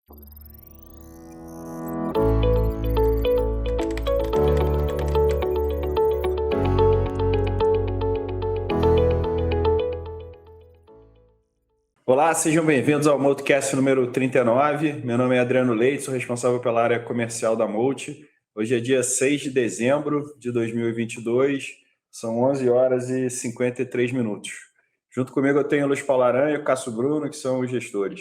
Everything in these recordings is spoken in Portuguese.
Olá, sejam bem-vindos ao Multicast número 39. Meu nome é Adriano Leite, sou responsável pela área comercial da Multi. Hoje é dia 6 de dezembro de 2022, são 11 horas e 53 minutos. Junto comigo eu tenho o Luiz Paulo Aranha e o Cássio Bruno, que são os gestores.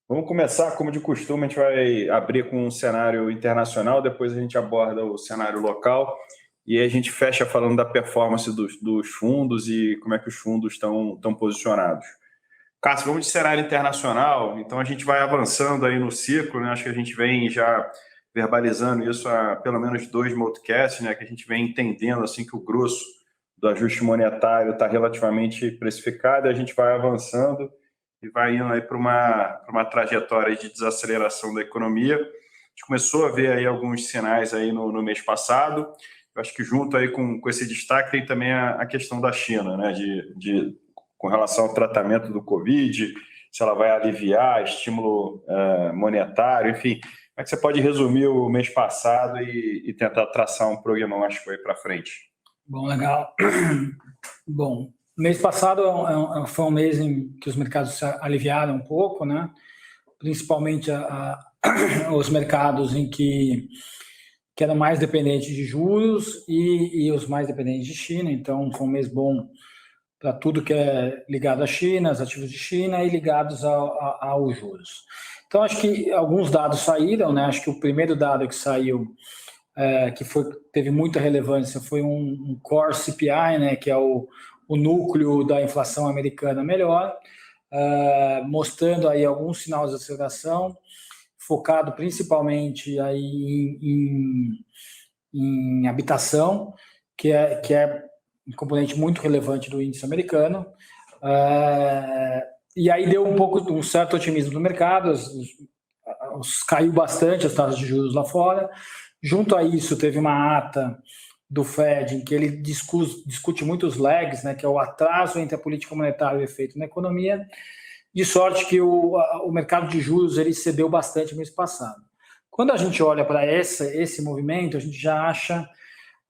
Vamos começar, como de costume, a gente vai abrir com um cenário internacional, depois a gente aborda o cenário local e aí a gente fecha falando da performance dos fundos e como é que os fundos estão posicionados. Cássio, vamos de cenário internacional, então a gente vai avançando aí no ciclo, né? Acho que a gente vem já verbalizando isso há pelo menos 2 multicasts, né? Que a gente vem entendendo assim que o grosso do ajuste monetário está relativamente precificado, e a gente vai avançando e vai indo aí para uma trajetória de desaceleração da economia. A gente começou a ver aí alguns sinais aí no mês passado. Eu acho que junto aí com esse destaque tem também a questão da China, né? Com relação ao tratamento do Covid, se ela vai aliviar estímulo monetário, enfim. Como é que você pode resumir o mês passado e tentar traçar um prognóstico aí para frente? Bom, legal. Bom, mês passado foi um mês em que os mercados se aliviaram um pouco, né? Principalmente os mercados em que eram mais dependentes de juros e os mais dependentes de China. Então, foi um mês bom para tudo que é ligado à China, os ativos de China e ligados aos juros. Então, acho que alguns dados saíram, né? Acho que o primeiro dado que saiu, teve muita relevância, foi um Core CPI, né? Que é o núcleo da inflação americana melhor, mostrando aí alguns sinais de aceleração, focado principalmente aí em habitação, que é um componente muito relevante do índice americano, e aí deu um certo otimismo no mercado, caiu bastante as taxas de juros lá fora. Junto a isso, teve uma ata do Fed em que ele discute muito os lags, né, que é o atraso entre a política monetária e o efeito na economia, de sorte que o mercado de juros ele cedeu bastante no mês passado. Quando a gente olha para esse movimento, a gente já acha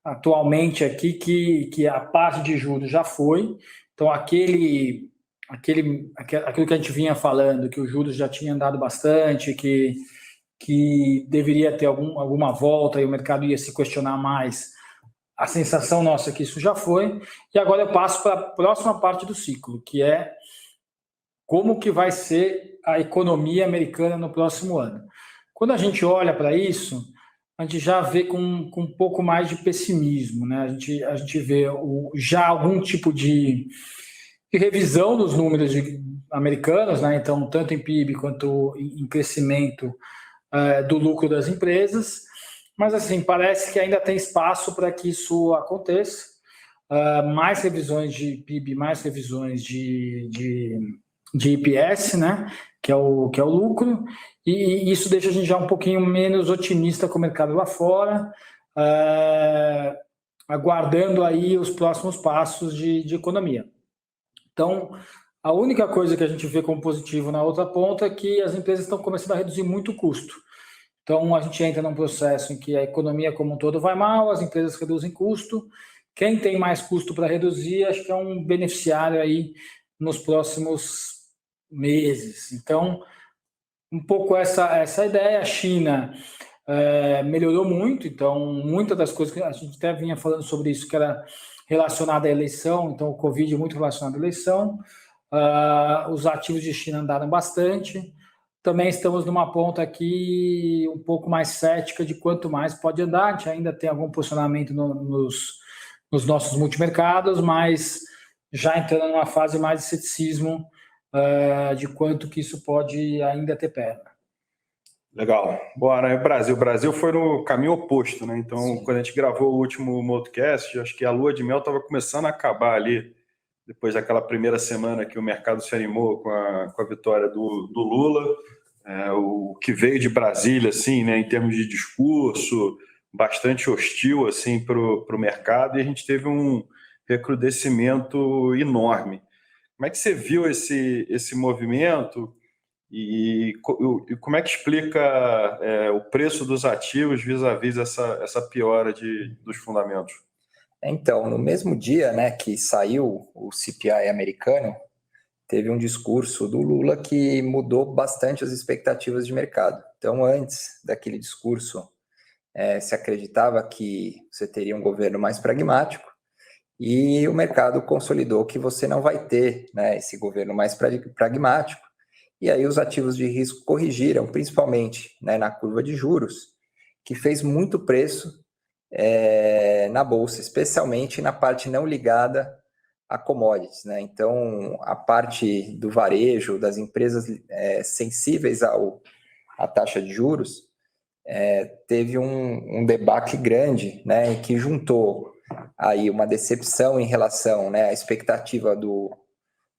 atualmente aqui que a parte de juros já foi, então aquilo que a gente vinha falando, que os juros já tinham andado bastante, que deveria ter alguma volta e o mercado ia se questionar mais, a sensação nossa é que isso já foi, e agora eu passo para a próxima parte do ciclo, que é como que vai ser a economia americana no próximo ano. Quando a gente olha para isso, a gente já vê com um pouco mais de pessimismo, né? A gente vê já algum tipo de revisão dos números americanos, né? Então, tanto em PIB quanto em crescimento do lucro das empresas, mas assim, parece que ainda tem espaço para que isso aconteça, mais revisões de PIB, mais revisões de EPS, né? Que é o lucro, e isso deixa a gente já um pouquinho menos otimista com o mercado lá fora, aguardando aí os próximos passos de economia. Então, a única coisa que a gente vê como positivo na outra ponta é que as empresas estão começando a reduzir muito o custo. Então, a gente entra num processo em que a economia como um todo vai mal, as empresas reduzem custo. Quem tem mais custo para reduzir, acho que é um beneficiário aí nos próximos meses. Então, um pouco essa ideia. A China melhorou muito, então muitas das coisas que a gente até vinha falando sobre isso, que era relacionada à eleição, então o Covid é muito relacionado à eleição, os ativos de China andaram bastante. Também estamos numa ponta aqui um pouco mais cética de quanto mais pode andar. A gente ainda tem algum posicionamento nos nossos multimercados, mas já entrando numa fase mais de ceticismo de quanto que isso pode ainda ter perna. Legal. Bora, né? O Brasil foi no caminho oposto, né? Então, sim, quando a gente gravou o último podcast, acho que a lua de mel estava começando a acabar ali, depois daquela primeira semana que o mercado se animou com a vitória do Lula, o que veio de Brasília, assim, né, em termos de discurso, bastante hostil assim, para o mercado, e a gente teve um recrudescimento enorme. Como é que você viu esse movimento? E como é que explica o preço dos ativos vis-à-vis essa piora dos fundamentos? Então, no mesmo dia, né, que saiu o CPI americano, teve um discurso do Lula que mudou bastante as expectativas de mercado. Então, antes daquele discurso, se acreditava que você teria um governo mais pragmático, e o mercado consolidou que você não vai ter, né, esse governo mais pragmático, e aí os ativos de risco corrigiram, principalmente, né, na curva de juros, que fez muito preço na bolsa, especialmente na parte não ligada a commodities, né? Então, a parte do varejo, das empresas sensíveis à taxa de juros, teve um debacle grande, né, que juntou aí uma decepção em relação, né, à expectativa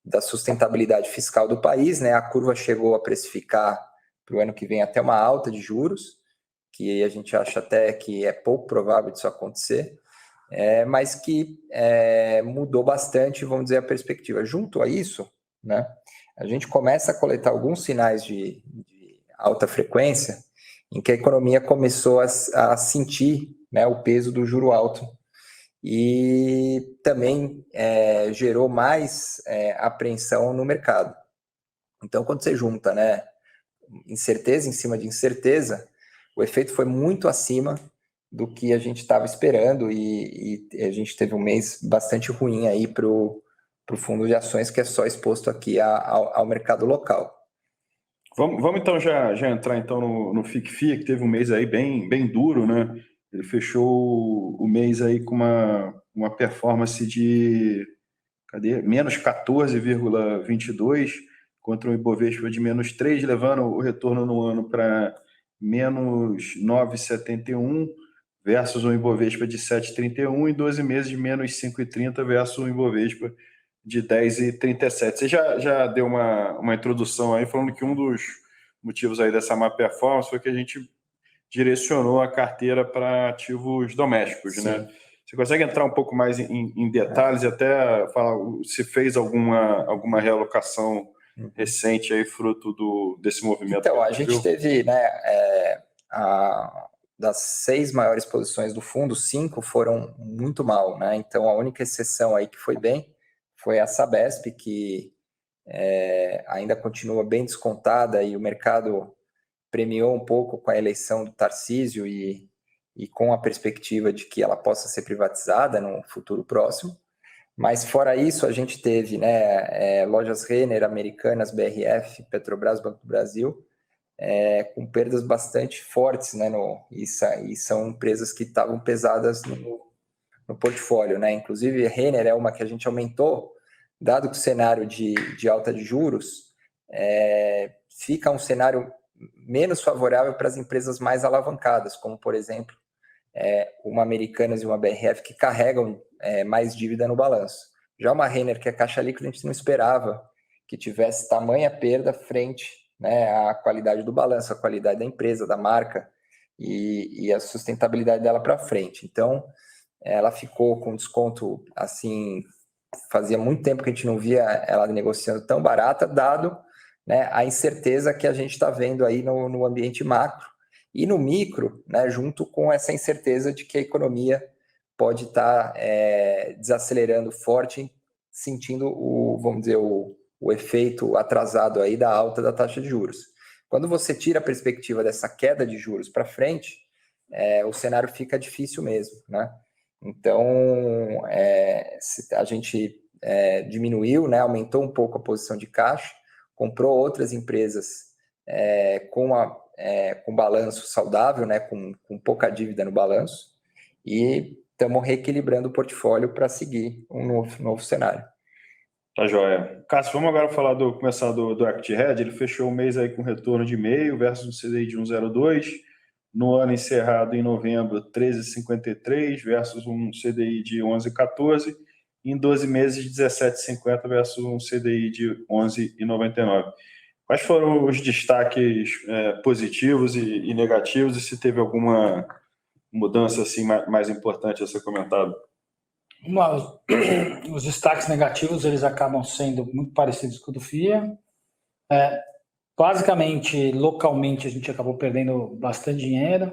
da sustentabilidade fiscal do país, né? A curva chegou a precificar para o ano que vem até uma alta de juros, que a gente acha até que é pouco provável disso acontecer, mas que mudou bastante, vamos dizer, a perspectiva. Junto a isso, né, a gente começa a coletar alguns sinais de alta frequência em que a economia começou a sentir, né, o peso do juro alto, e também gerou mais apreensão no mercado. Então, quando você junta, né, incerteza em cima de incerteza, o efeito foi muito acima do que a gente estava esperando, e a gente teve um mês bastante ruim aí para o fundo de ações, que é só exposto aqui ao mercado local. Vamos então já entrar então no FICFIA, que teve um mês aí bem duro, né? Ele fechou o mês aí com uma performance de menos 14,22 contra o Ibovespa de menos 3, levando o retorno no ano para menos 9,71 versus um Ibovespa de 7,31 e 12 meses de menos 5,30 versus um Ibovespa de 10,37. Você já deu uma introdução aí falando que um dos motivos aí dessa má performance foi que a gente direcionou a carteira para ativos domésticos, Sim. né? Você consegue entrar um pouco mais em detalhes e até falar se fez alguma realocação recente aí fruto desse movimento? Então, a gente teve, né, das 6 maiores posições do fundo, 5 foram muito mal, né? Então, a única exceção aí que foi bem foi a Sabesp, que ainda continua bem descontada, e o mercado premiou um pouco com a eleição do Tarcísio e com a perspectiva de que ela possa ser privatizada no futuro próximo. Mas fora isso, a gente teve, né, lojas Renner, Americanas, BRF, Petrobras, Banco do Brasil, com perdas bastante fortes, né, e são empresas que estavam pesadas no portfólio, né? Inclusive, Renner é uma que a gente aumentou, dado que o cenário de alta de juros fica um cenário menos favorável para as empresas mais alavancadas, como, por exemplo, uma Americanas e uma BRF, que carregam mais dívida no balanço. Já uma Renner, que é caixa líquida, a gente não esperava que tivesse tamanha perda frente, né, à qualidade do balanço, à qualidade da empresa, da marca e a sustentabilidade dela para frente. Então, ela ficou com desconto, assim, fazia muito tempo que a gente não via ela negociando tão barata, dado, né, a incerteza que a gente está vendo aí no ambiente macro e no micro, né, junto com essa incerteza de que a economia pode estar desacelerando forte, sentindo vamos dizer, o efeito atrasado aí da alta da taxa de juros. Quando você tira a perspectiva dessa queda de juros para frente, o cenário fica difícil mesmo, né? Então, a gente diminuiu, né, aumentou um pouco a posição de caixa, comprou outras empresas com balanço saudável, né, com pouca dívida no balanço, e estamos reequilibrando o portfólio para seguir um novo cenário. Tá joia. Cássio, vamos agora começar do Equity Hedge. Ele fechou o mês aí com retorno de 0,5 versus um CDI de 1,02. No ano encerrado em novembro, 13,53 versus um CDI de 11,14. Em 12 meses, 17,50 versus um CDI de 11,99. Quais foram os destaques positivos e negativos, e se teve alguma mudança assim mais importante a ser comentado? Os destaques negativos, eles acabam sendo muito parecidos com o do FIA. Basicamente, localmente, a gente acabou perdendo bastante dinheiro,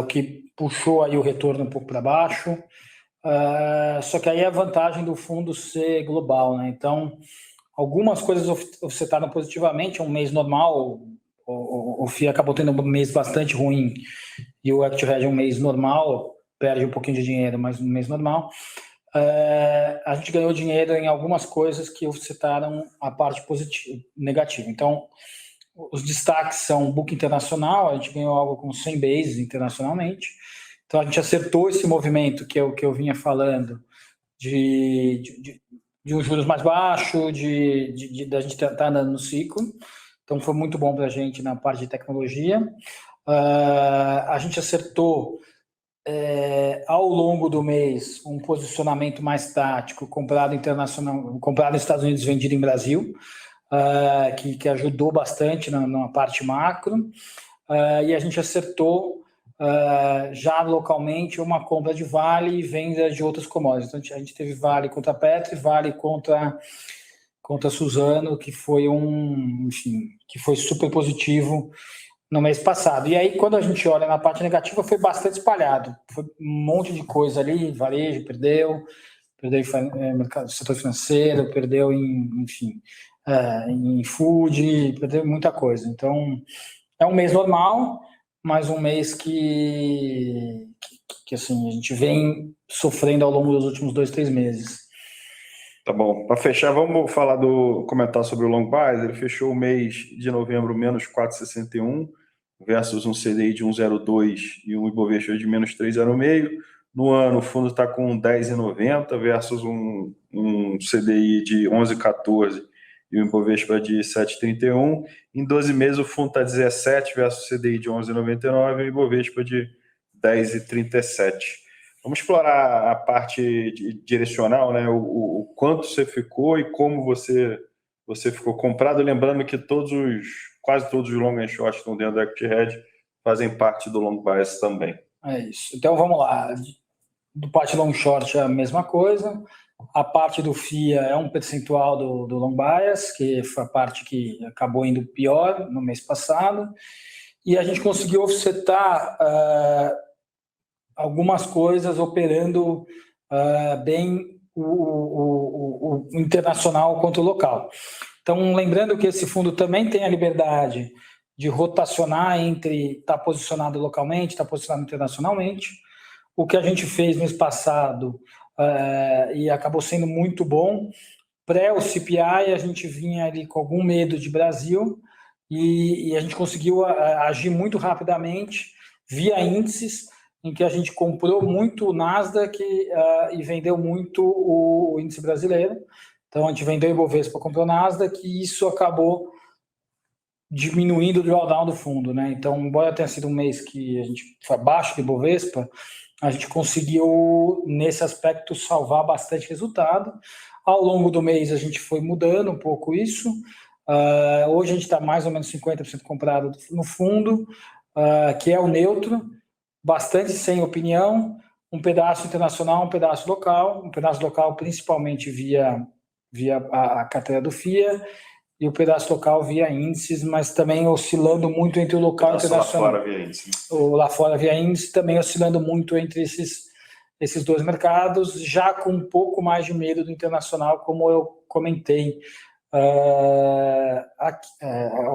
o que puxou aí o retorno um pouco para baixo. Só que aí é a vantagem do fundo ser global, né? Então, algumas coisas offsetaram positivamente. Um mês normal, o FII acabou tendo um mês bastante ruim e o Active Hedge é um mês normal, perde um pouquinho de dinheiro, mas um mês normal. A gente ganhou dinheiro em algumas coisas que offsetaram a parte positiva, negativa. Então, os destaques são book internacional, a gente ganhou algo com 100 bases internacionalmente. Então, a gente acertou esse movimento que eu vinha falando de um juros mais baixo, da gente estar andando no ciclo. Então, foi muito bom para a gente na parte de tecnologia. A gente acertou ao longo do mês um posicionamento mais tático, comprado internacional, comprado nos Estados Unidos, vendido em Brasil, que ajudou bastante na parte macro, e a gente acertou já localmente uma compra de Vale e venda de outras commodities. Então, a gente teve Vale contra Petro e Vale contra Suzano, que foi que foi super positivo no mês passado. E aí, quando a gente olha na parte negativa, foi bastante espalhado. Foi um monte de coisa ali, varejo perdeu em setor financeiro, perdeu em food, perdeu muita coisa. Então, é um mês normal, mas um mês que assim, a gente vem sofrendo ao longo dos últimos 2-3 meses. Tá bom. Para fechar, vamos comentar sobre o long bias. Ele fechou o mês de novembro menos 4,61 versus um CDI de 1,02 e um Ibovespa de menos 3,06. No ano, o fundo está com 10,90 versus um CDI de 11,14 e um Ibovespa de 7,31. Em 12 meses, o fundo está 17 versus o CDI de 11,99 e o Ibovespa de 10,37. Vamos explorar a parte direcional, né? O quanto você ficou e como você ficou comprado. Lembrando que quase todos os long and short estão dentro do Equity Hedge, fazem parte do long bias também. É isso. Então vamos lá. Do parte long short é a mesma coisa. A parte do FIA é um percentual do long bias, que foi a parte que acabou indo pior no mês passado. E a gente conseguiu offsetar algumas coisas operando bem o internacional quanto o local. Então, lembrando que esse fundo também tem a liberdade de rotacionar entre estar posicionado localmente, estar posicionado internacionalmente. O que a gente fez no mês passado e acabou sendo muito bom, pré o CPI, a gente vinha ali com algum medo de Brasil e a gente conseguiu agir muito rapidamente via índices, em que a gente comprou muito o Nasdaq e vendeu muito o índice brasileiro. Então, a gente vendeu o Ibovespa, comprou o Nasdaq, e isso acabou diminuindo o drawdown do fundo, né? Então, embora tenha sido um mês que a gente foi abaixo do Ibovespa, a gente conseguiu, nesse aspecto, salvar bastante resultado. Ao longo do mês, a gente foi mudando um pouco isso. Hoje, a gente está mais ou menos 50% comprado no fundo, que é o neutro, bastante sem opinião, um pedaço internacional, um pedaço local principalmente via a carteira do FIA, e o pedaço local via índices, mas também oscilando muito entre o local e o internacional. Lá fora via índice. Lá fora via índice, também oscilando muito entre esses dois mercados, já com um pouco mais de medo do internacional, como eu comentei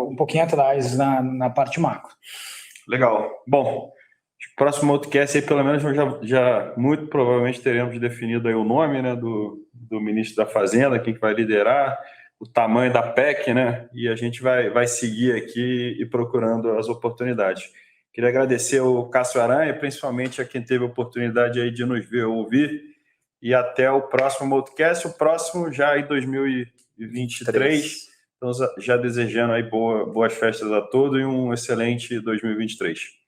um pouquinho atrás na parte macro. Legal. Bom, próximo podcast aí, pelo menos, já muito provavelmente teremos definido aí o nome, né, do ministro da Fazenda, quem que vai liderar, o tamanho da PEC, né? E a gente vai seguir aqui e procurando as oportunidades. Queria agradecer ao Cássio Aranha, principalmente a quem teve a oportunidade aí de nos ver ou ouvir. E até o próximo podcast, o próximo já em 2023. Então, já desejando aí boas festas a todos e um excelente 2023.